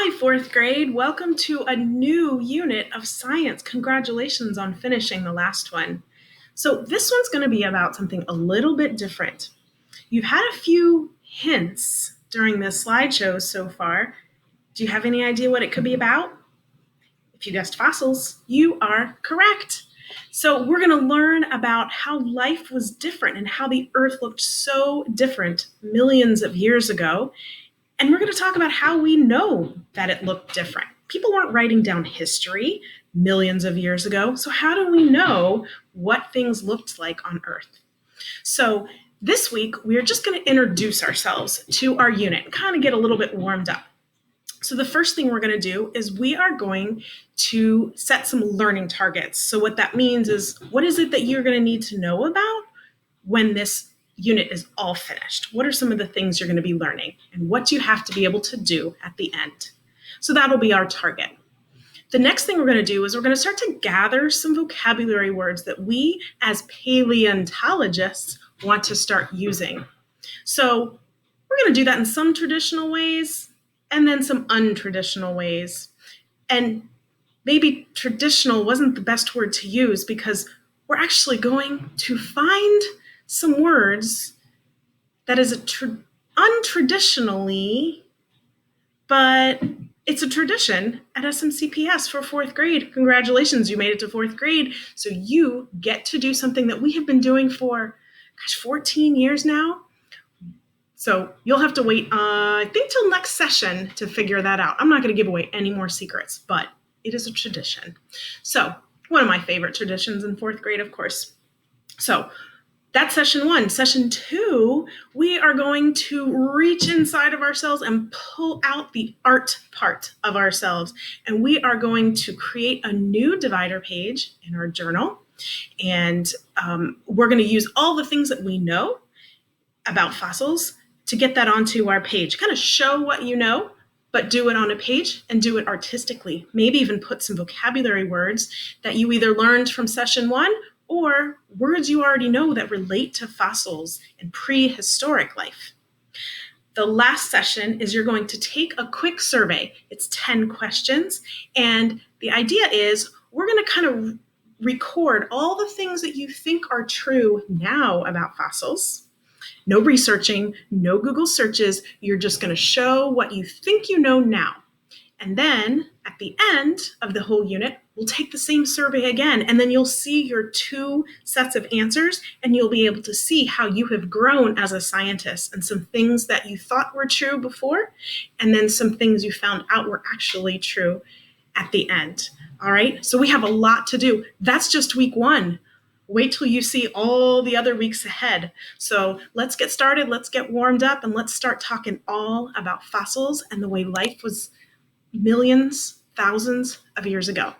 Hi, fourth grade. Welcome to a new unit of science. Congratulations on finishing the last one. So this one's going to be about something a little bit different. You've had a few hints during this slideshow so far. Do you have any idea what it could be about? If you guessed fossils, you are correct. So we're going to learn about how life was different and how the Earth looked so different millions of years ago. And we're going to talk about how we know that it looked different. People weren't writing down history millions of years ago. So, how do we know what things looked like on Earth? So, this week, we're just going to introduce ourselves to our unit and kind of get a little bit warmed up. So, the first thing we're going to do is we are going to set some learning targets. So, what that means is what is it that you're going to need to know about when this unit is all finished? What are some of the things you're going to be learning? And what do you have to be able to do at the end? So that'll be our target. The next thing we're going to do is we're going to start to gather some vocabulary words that we as paleontologists want to start using. So we're going to do that in some traditional ways and then some untraditional ways. And maybe traditional wasn't the best word to use because we're actually going to find some words that is untraditionally, but it's a tradition at SMCPS for fourth grade. Congratulations, you made it to fourth grade. So you get to do something that we have been doing for, 14 years now. So you'll have to wait, I think, till next session to figure that out. I'm not going to give away any more secrets, but it is a tradition. So one of my favorite traditions in fourth grade, of course. So that's session one. Session two, we are going to reach inside of ourselves and pull out the art part of ourselves. And we are going to create a new divider page in our journal. And we're going to use all the things that we know about fossils to get that onto our page. Kind of show what you know, but do it on a page and do it artistically. Maybe even put some vocabulary words that you either learned from session one or words you already know that relate to fossils and prehistoric life. The last session is you're going to take a quick survey. It's 10 questions. And the idea is we're going to kind of record all the things that you think are true now about fossils. No researching, no Google searches. You're just going to show what you think you know now. And then at the end of the whole unit, we'll take the same survey again, and then you'll see your two sets of answers, and you'll be able to see how you have grown as a scientist and some things that you thought were true before, and then some things you found out were actually true at the end. All right, so we have a lot to do. That's just week one. Wait till you see all the other weeks ahead. So let's get started, let's get warmed up, and let's start talking all about fossils and the way life was millions, thousands of years ago.